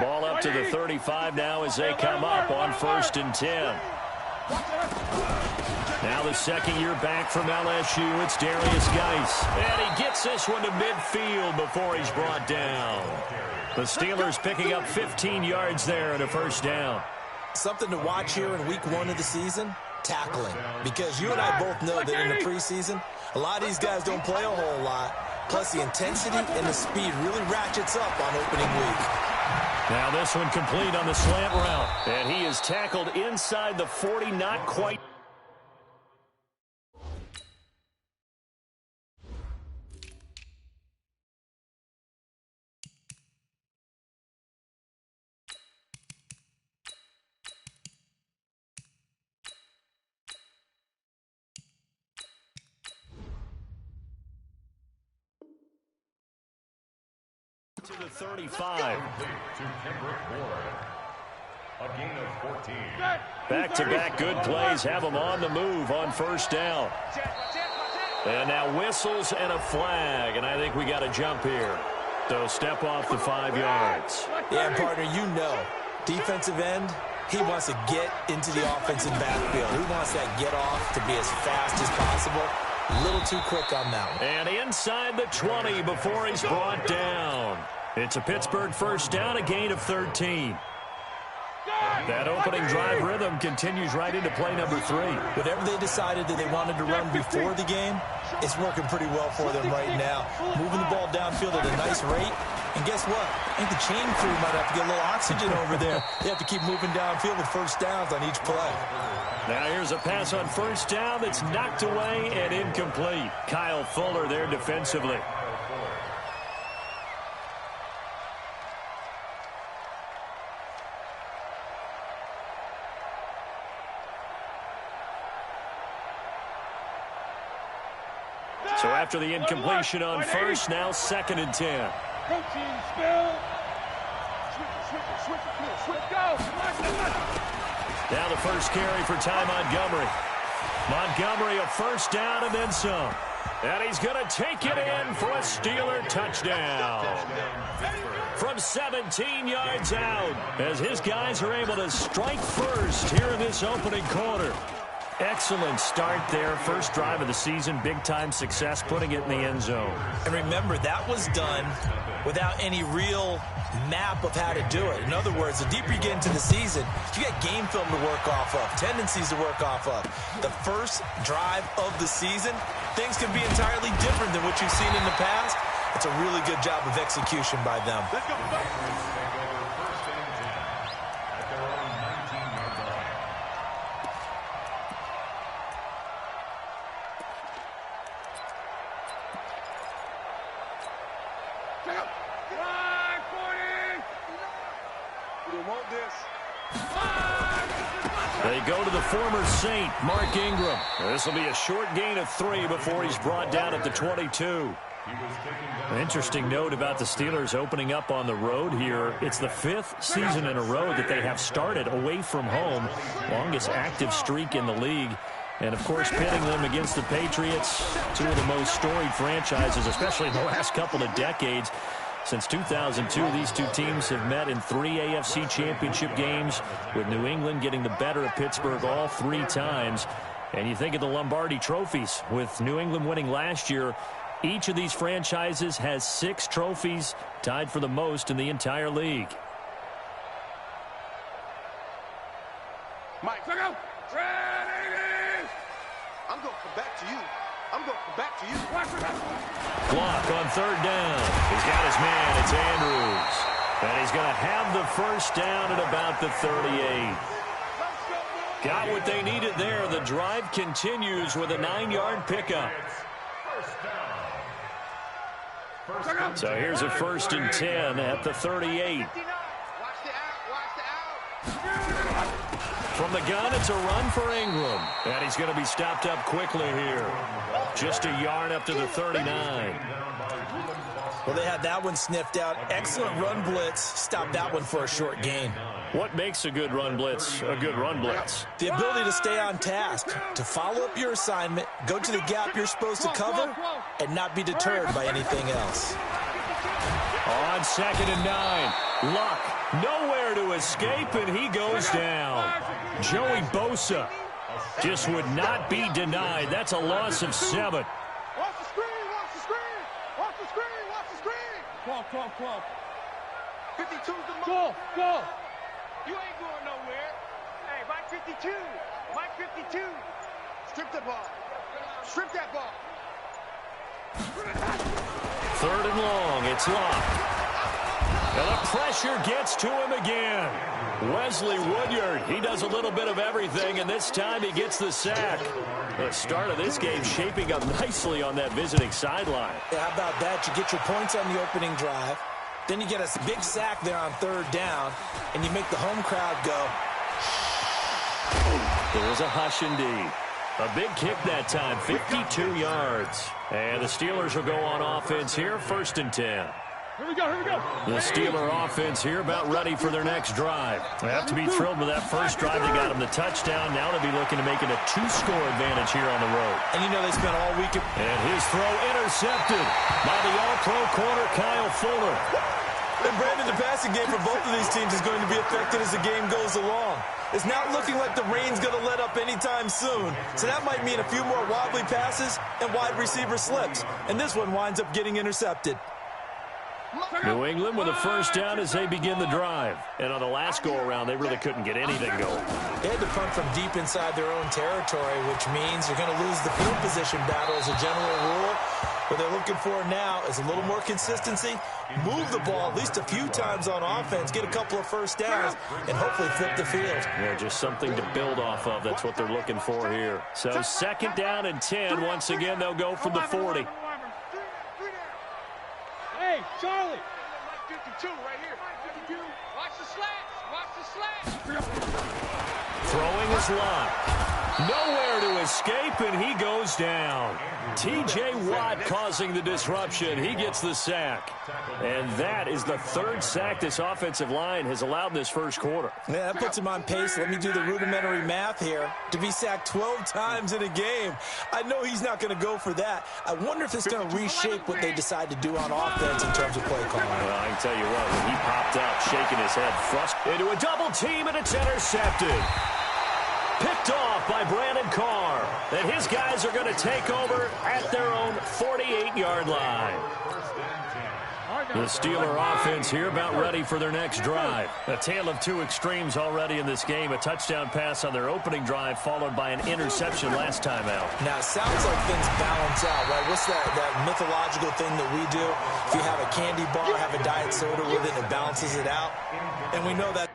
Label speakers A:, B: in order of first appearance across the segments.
A: Ball up to the 35 now as they come up on 1st and 10. Now the second year back from LSU, it's Darius Geis. And he gets this one to midfield before he's brought down. The Steelers picking up 15 yards there and a 1st down.
B: Something to watch here in week 1 of the season, tackling. Because you and I both know that in the preseason, a lot of these guys don't play a whole lot. Plus the intensity and the speed really ratchets up on opening week.
A: Now this one complete on the slant route. And he is tackled inside the 40, not quite. To the 35.
C: A gain of 14.
A: Back-to-back good plays have them on the move on 1st down. And now whistles and a flag, and I think we got a jump here. So step off the 5 yards.
B: Yeah, partner, you know, defensive end, he wants to get into the offensive backfield. He wants that get off to be as fast as possible. A little too quick on that one.
A: And inside the 20 before he's brought down. It's a Pittsburgh 1st down, a gain of 13. That opening drive rhythm continues right into play number 3.
B: Whatever they decided that they wanted to run before the game, it's working pretty well for them right now. Moving the ball downfield at a nice rate. And guess what? I think the chain crew might have to get a little oxygen over there. They have to keep moving downfield with 1st downs on each play.
A: Now here's a pass on 1st down that's knocked away and incomplete. Kyle Fuller there defensively. So after the incompletion on 1st, now 2nd and 10. Now the 1st carry for Ty Montgomery. Montgomery a 1st down and then some. And he's going to take it in for a Steeler touchdown. From 17 yards out, as his guys are able to strike first here in this opening quarter. Excellent start there. 1st drive of the season. Big-time success putting it in the end zone.
B: And remember, that was done without any real map of how to do it. In other words, the deeper you get into the season, you got game film to work off of, tendencies to work off of. The 1st drive of the season, things can be entirely different than what you've seen in the past. It's a really good job of execution by them.
C: Let's go.
A: They go to the former Saint, Mark Ingram. This will be a short gain of 3 before he's brought down at the 22. An interesting note about the Steelers opening up on the road here. It's the 5th season in a row that they have started away from home. Longest active streak in the league. And, of course, pitting them against the Patriots, 2 of the most storied franchises, especially in the last couple of decades. Since 2002, these 2 teams have met in 3 AFC championship games, with New England getting the better of Pittsburgh all 3 times. And you think of the Lombardi trophies, with New England winning last year. Each of these franchises has 6 trophies, tied for the most in the entire league.
D: Mike, look out! I'm going to come back to you. I'm going to come back to you.
A: Clock on 3rd down. He's got his man. It's Andrews. And he's going to have the 1st down at about the 38. Got what they needed there. The drive continues with a 9-yard pickup. So here's a 1st and 10 at the 38. From the gun, it's a run for Ingram. And he's going to be stopped up quickly here. Just a yard up to the 39.
B: Well, they had that one sniffed out. Excellent run blitz. Stopped that one for a short gain.
A: What makes a good run blitz a good run blitz?
B: The ability to stay on task, to follow up your assignment, go to the gap you're supposed to cover, and not be deterred by anything else.
A: On 2nd and 9. Luck nowhere to escape, and he goes down. Joey Bosa just would not be denied. That's a loss of 7.
D: Watch the screen, watch the screen. Watch the screen, watch the screen. 12. 52's the most. Go. You ain't going nowhere. Hey, Mike 52. Mike 52. Strip the ball. Strip that ball.
A: 3rd and long. It's locked. And the pressure gets to him again. Wesley Woodyard, he does a little bit of everything, and this time he gets the sack. The start of this game shaping up nicely on that visiting sideline.
B: Yeah, how about that? You get your points on the opening drive. Then you get a big sack there on 3rd down, and you make the home crowd go.
A: There was a hush indeed. A big kick that time, 52 yards. And the Steelers will go on offense here, 1st and 10.
E: Here we go.
A: The Steeler offense here about ready for their next drive. They have to be thrilled with that first drive. They got them the touchdown. Now they'll be looking to make it a 2-score advantage here on the road.
B: And you know they spent all week.
A: And his throw intercepted by the all-pro corner, Kyle Fuller.
B: And Brandon, the passing game for both of these teams is going to be affected as the game goes along. It's not looking like the rain's going to let up anytime soon. So that might mean a few more wobbly passes and wide receiver slips. And this one winds up getting intercepted.
A: New England with a first down as they begin the drive. And on the last go-around, they really couldn't get anything going.
B: They had to punt from deep inside their own territory, which means you're going to lose the field position battle as a general rule. What they're looking for now is a little more consistency, move the ball at least a few times on offense, get a couple of first downs, and hopefully flip the field.
A: Yeah, just something to build off of. That's what they're looking for here. So 2nd down and 10. Once again, they'll go from the 40.
E: Hey, Charlie.
D: 52 right here. 52. Watch the slats. Watch the slats.
A: Throwing his locked. Nowhere to escape, and he goes down. T.J. Watt causing the disruption. He gets the sack. And that is the 3rd sack this offensive line has allowed in this first quarter.
B: Yeah, that puts him on pace. Let me do the rudimentary math here. To be sacked 12 times in a game, I know he's not going to go for that. I wonder if it's going to reshape what they decide to do on offense in terms of play calling.
A: Well, I can tell you what, when he popped out, shaking his head, frustrated into a double team, and it's intercepted. Picked off by Brandon Carr. And his guys are going to take over at their own 48-yard line. The Steeler offense here about ready for their next drive. A tale of two extremes already in this game. A touchdown pass on their opening drive followed by an interception last time out.
B: Now, it sounds like things balance out, right? What's that mythological thing that we do? If you have a candy bar, have a diet soda with it, it balances it out. And we know that.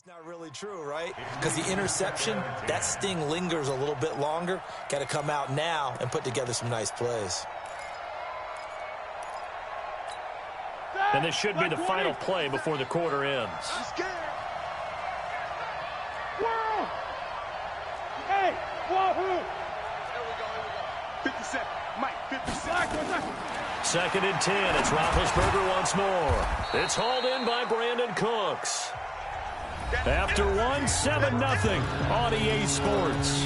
B: Not really true, right? Because the interception, that sting lingers a little bit longer. Got to come out now and put together some nice plays.
A: And this should be the final play before the quarter ends.
E: Hey, wahoo!
D: Here we go. 57. Mike, 57.
A: 2nd and 10. It's Roethlisberger once more. It's hauled in by Brandon Cooks. After 7-0 on EA Sports.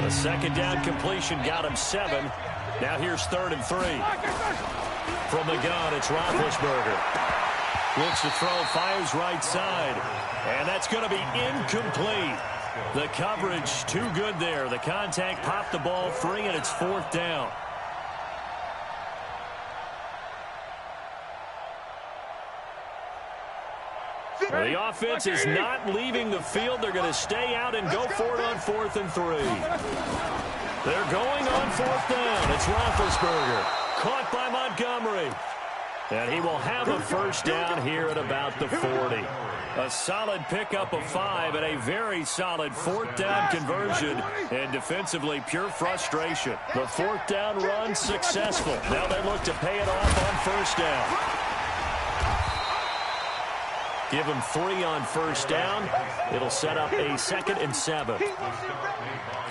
A: The 2nd down completion got him 7. Now here's 3rd and 3. From the gun, it's Roethlisberger. Looks to throw, fires right side. And that's going to be incomplete. The coverage too good there. The contact popped the ball free, and it's 4th down. Well, the offense is not leaving the field. They're going to stay out and go for it on 4th and 3. They're going on 4th down. It's Roethlisberger. Caught by Montgomery. And he will have a first down here at about the 40. A solid pickup of 5 and a very solid 4th down conversion. And defensively, pure frustration. The 4th down run successful. Now they look to pay it off on 1st down. Give him 3 on 1st down. It'll set up a 2nd and 7.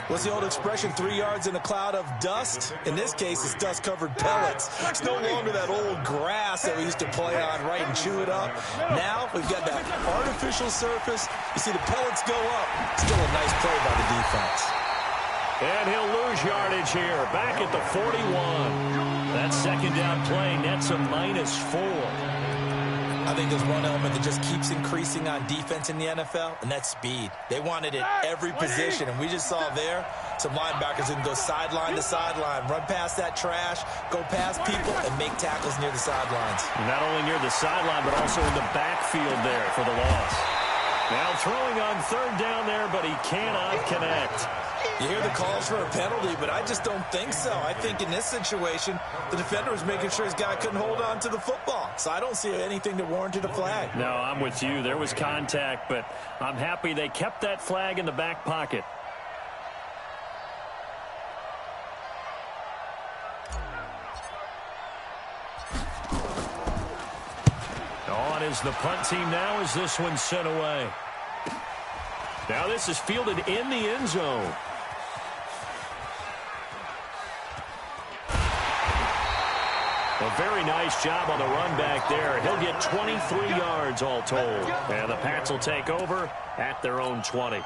B: What's the old expression, 3 yards in a cloud of dust? In this case, it's dust-covered pellets. It's no longer that old grass that we used to play on, right, and chew it up. Now we've got that artificial surface. You see the pellets go up. Still a nice play by the defense.
A: And he'll lose yardage here, back at the 41. That second down play nets a -4.
B: I think there's one element that just keeps increasing on defense in the NFL, and that's speed. They want it at every position, and we just saw there some linebackers who can go sideline to sideline, run past that trash, go past people, and make tackles near the sidelines.
A: Not only near the sideline, but also in the backfield there for the loss. Now throwing on third down there, but he cannot connect.
B: You hear the calls for a penalty, but I just don't think so. I think in this situation, the defender was making sure his guy couldn't hold on to the football. So I don't see anything that warranted a flag.
A: No, I'm with you. There was contact, but I'm happy they kept that flag in the back pocket. On is the punt team now as this one's sent away. Now this is fielded in the end zone. A very nice job on the run back there. He'll get 23 yards all told. And the Pats will take over at their own 20.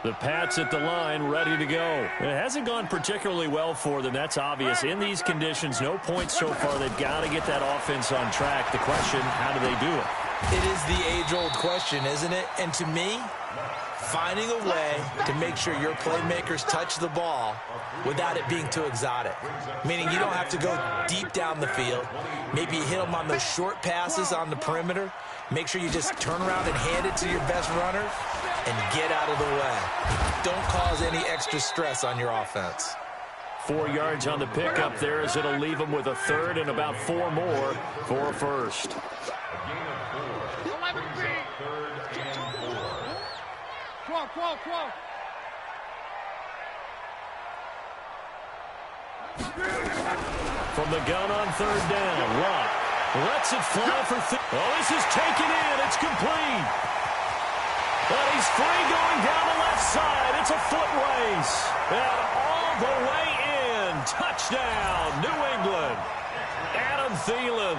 A: The Pats at the line, ready to go. It hasn't gone particularly well for them. That's obvious. In these conditions, no points so far. They've got to get that offense on track. The question, how do they do it?
B: It is the age-old question, isn't it? And to me, finding a way to make sure your playmakers touch the ball without it being too exotic. Meaning you don't have to go deep down the field. Maybe you hit them on those short passes on the perimeter. Make sure you just turn around and hand it to your best runner and get out of the way. Don't cause any extra stress on your offense.
A: 4 yards on the pickup there as it'll leave them with a third and about 4 more for a first. From the gun on third down, Watt lets it fly for this is taken in. It's complete. But he's free going down the left side. It's a foot race. And all the way in. Touchdown, New England. Adam Thielen,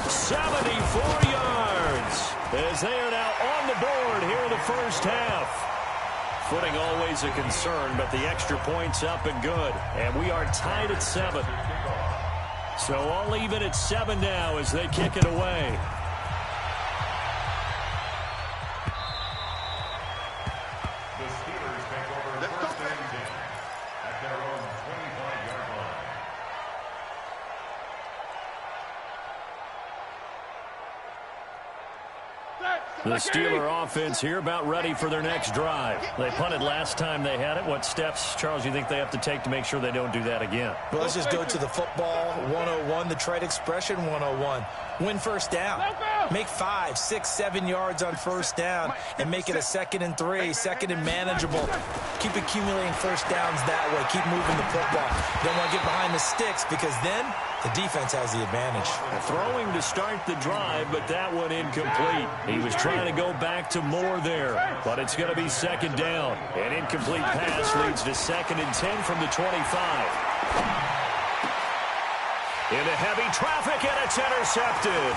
A: 74 yards. As they are now on the board here in the first half. Footing always a concern, but the extra point's up and good. And we are tied at 7. So all even at 7 now as they kick it away.
C: The Steelers take over first and 10 at their own 25-yard line.
A: The Steeler offense here about ready for their next drive. They punted last time they had it. What steps, Charles, you think they have to take to make sure they don't do that again?
B: Well, let's just go to the football 101, the trade expression 101. Win first down. Make 5, 6, 7 yards on first down and make it a 2nd and 3, 2nd and manageable. Keep accumulating first downs that way. Keep moving the football. You don't want to get behind the sticks because then the defense has the advantage.
A: Throwing to start the drive, but that one incomplete. He was trying to go back to more there, but it's going to be 2nd down. An incomplete pass leads to 2nd and 10 from the 25. Into heavy traffic, and it's intercepted.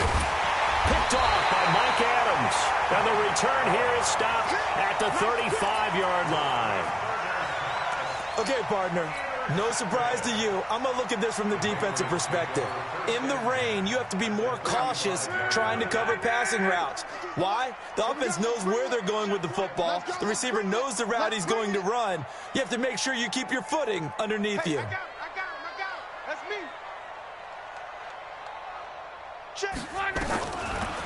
A: Picked off by Mike Adams. And the return here is stopped at the 35-yard line.
B: Okay, partner. No surprise to you. I'm going to look at this from the defensive perspective. In the rain, you have to be more cautious trying to cover passing routes. Why? The offense knows where they're going with the football. The receiver knows the route he's going to run. You have to make sure you keep your footing underneath you.
D: I got him. That's me.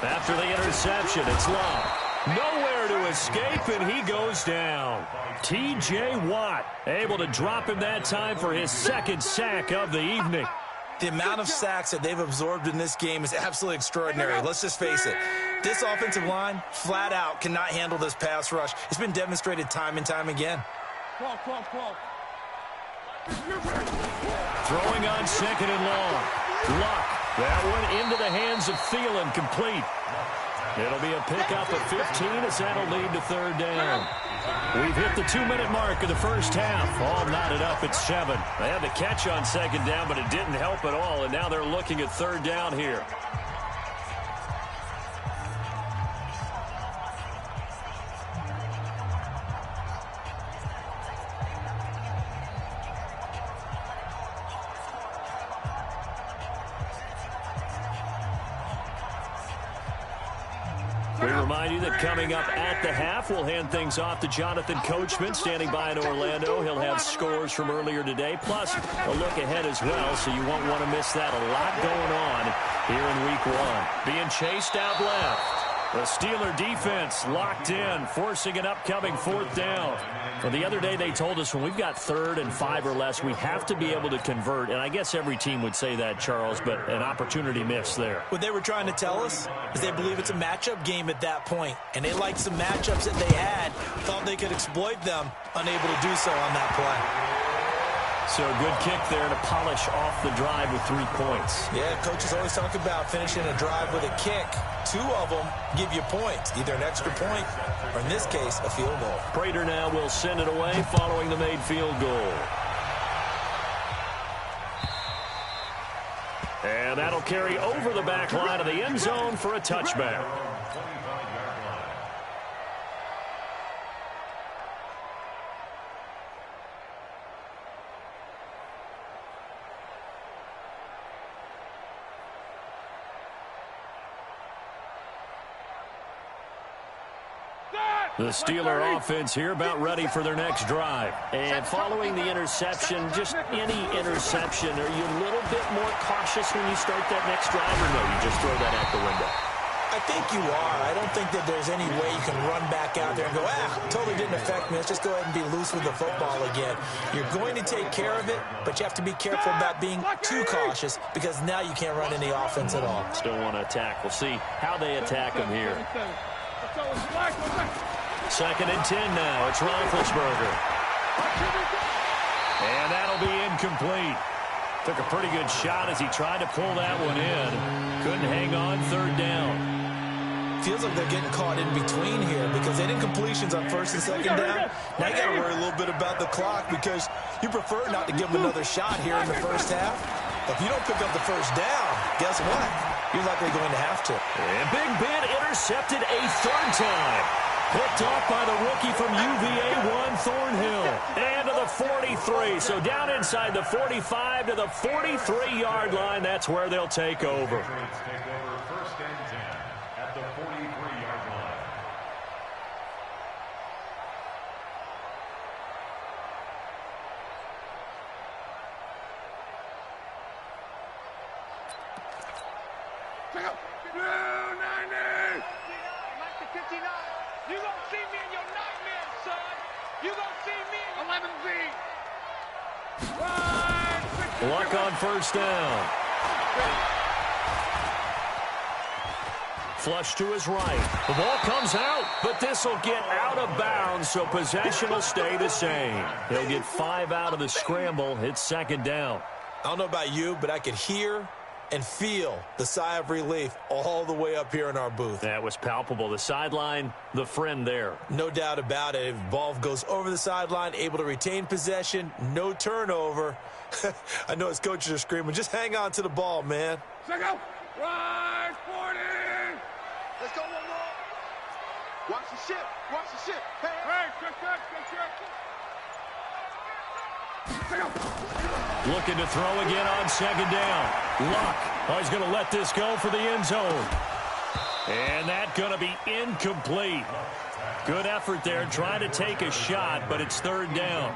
A: After the interception, it's Love. Nowhere to escape, and he goes down. T.J. Watt able to drop him that time for his 2nd sack of the evening.
B: The amount of sacks that they've absorbed in this game is absolutely extraordinary. Let's just face it. This offensive line, flat out, cannot handle this pass rush. It's been demonstrated time and time again.
E: Call.
A: Throwing on 2nd and long. Luck. That one into the hands of Thielen, complete. It'll be a pickup of 15 as that'll lead to third down. We've hit the 2-minute mark of the first half. All knotted up at 7. They had the catch on second down, but it didn't help at all, and now they're looking at third down here. We remind you that coming up at the half, we'll hand things off to Jonathan Coachman, standing by in Orlando. He'll have scores from earlier today, plus a look ahead as well, so you won't want to miss that. A lot going on here in Week 1. Being chased out left. The Steeler defense locked in, forcing an upcoming fourth down. Well, the other day they told us when we've got 3rd and 5 or less, we have to be able to convert. And I guess every team would say that, Charles, but an opportunity missed there.
B: What they were trying to tell us is they believe it's a matchup game at that point. And they liked some matchups that they had, thought they could exploit them, unable to do so on that play.
A: So a good kick there to polish off the drive with 3 points.
B: Yeah, coaches always talk about finishing a drive with a kick. 2 of them give you points, either an extra point or, in this case, a field goal.
A: Prater now will send it away following the made field goal. And that'll carry over the back line of the end zone for a touchback. The Steeler offense here about ready for their next drive. And following the interception, just any interception, are you a little bit more cautious when you start that next drive, or no, you just throw that out the window?
B: I think you are. I don't think that there's any way you can run back out there and go, totally didn't affect me. Let's just go ahead and be loose with the football again. You're going to take care of it, but you have to be careful about being too cautious because now you can't run any offense at all.
A: Still want to attack. We'll see how they attack them here. 2nd and 10 now. It's Roethlisberger. And that'll be incomplete. Took a pretty good shot as he tried to pull that one in. Couldn't hang on, 3rd down.
B: Feels like they're getting caught in between here because they did completions on 1st and 2nd down. Now you got to worry a little bit about the clock because you prefer not to give them another shot here in the first half. If you don't pick up the first down, guess what? You're likely going to have to.
A: And Big Ben intercepted a 3rd time. Picked off by the rookie from UVA, Juan Thornhill. And to the 43. So down inside the 45 to the 43-yard line. That's where they'll take over.
C: Take over 1st and 10 at the 43-yard line.
D: Check out. Blue 90. 59. You gonna see me in your nightmares, son. You gonna see me in 11Z.
A: Luck on 1st down. Flush to his right. The ball comes out, but this will get out of bounds, so possession will stay the same. He'll get 5 out of the scramble. It's 2nd down.
B: I don't know about you, but I could hear and feel the sigh of relief all the way up here in our booth.
A: That was palpable. The sideline, the friend there.
B: No doubt about it. If ball goes over the sideline, able to retain possession, no turnover. I know his coaches are screaming, just hang on to the ball, man.
D: Check out. Right 40. Let's go one more. Watch the ship. Watch the ship. Hey, check.
A: Looking to throw again on 2nd down. Luck. Oh, he's going to let this go for the end zone. And that's going to be incomplete. Good effort there trying to take a shot, but it's 3rd down.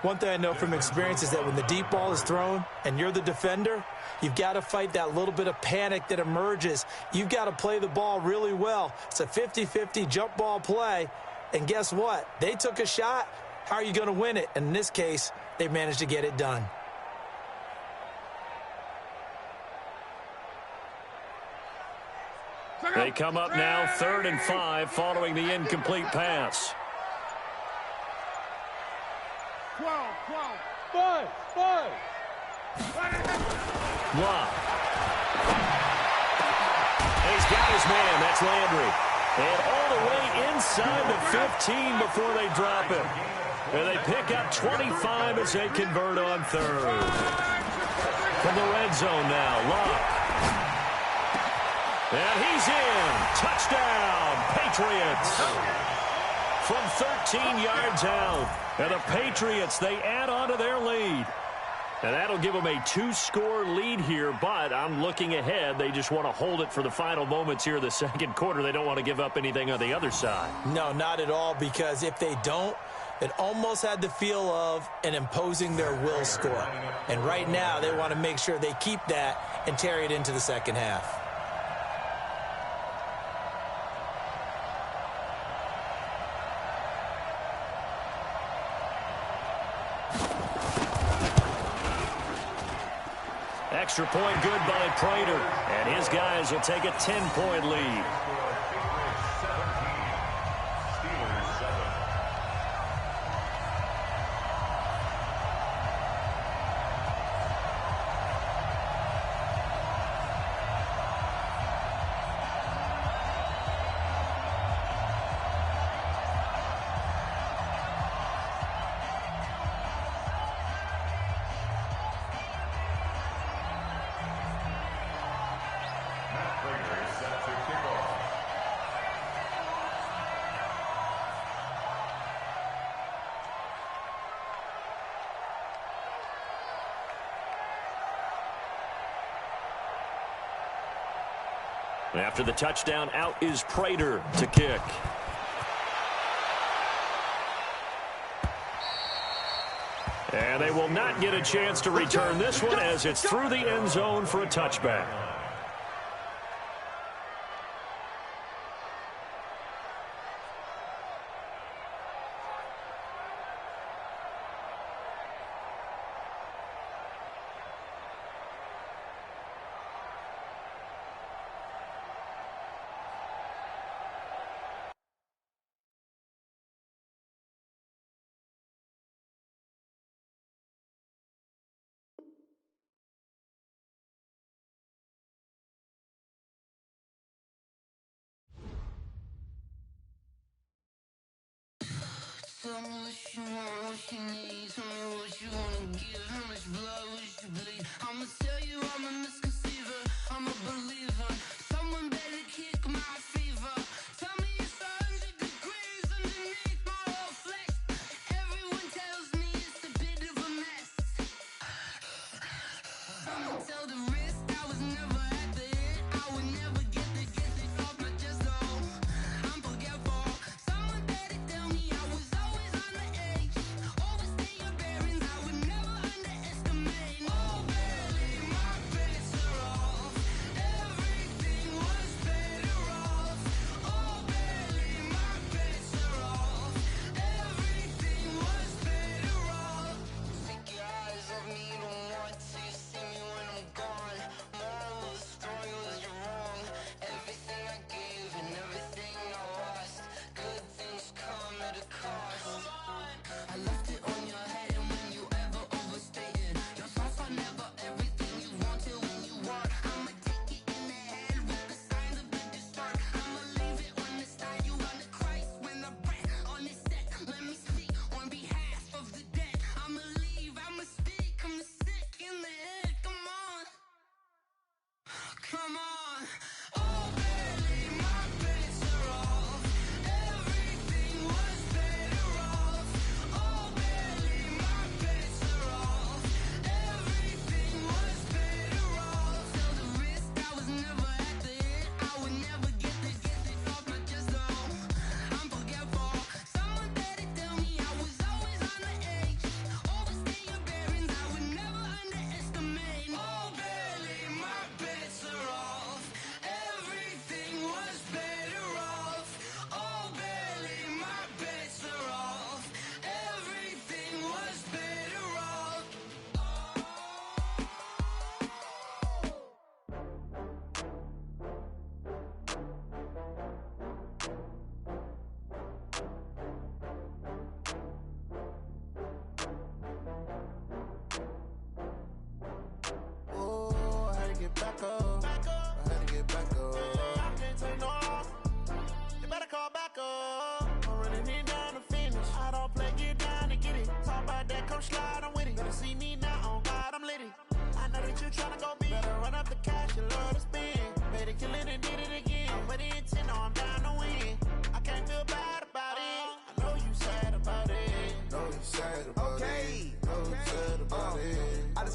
B: One thing I know from experience is that when the deep ball is thrown and you're the defender, you've got to fight that little bit of panic that emerges. You've got to play the ball really well. It's a 50-50 jump ball play. And guess what? They took a shot. How are you going to win it? And in this case, they managed to get it done.
A: They come up now 3rd and 5 following the incomplete pass.
E: 12, 5.
A: Love. And he's got his man. That's Landry. And all the way inside the 15 before they drop him. And they pick up 25 as they convert on third. From the red zone now, Love. And he's in. Touchdown, Patriots. From 13 yards out. And the Patriots, they add on to their lead. And that'll give them a 2-score lead here, but I'm looking ahead. They just want to hold it for the final moments here in the second quarter. They don't want to give up anything on the other side.
B: No, not at all, because if they don't, it almost had the feel of an imposing their will score. And right now, they want to make sure they keep that and carry it into the second half.
A: Extra point good by Prater, and his guys will take a 10-point lead. After the touchdown, out is Prater to kick. And they will not get a chance to return this one as it's through the end zone for a touchback.
F: Tell me what you want, what you need. Tell me what you wanna give. How much blood would you bleed? I'ma tell you I'm a misconceiver. I'm a believer. Someone better kick my fever. Tell me it's 100 degrees underneath my whole flesh. Everyone tells me it's a bit of a mess. Someone tell the risk I was never at the hit. I would never get the off my chest though. I'm forgetful. Someone better tell me I was always on the edge. Overstay your bearings, I would never underestimate. Oh, barely, my best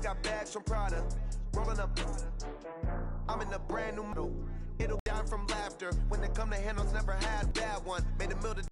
G: Just got bags from Prada. Rolling up. I'm in a brand new model. It'll die from laughter. When they come to handles, never had a bad one. Made a meal to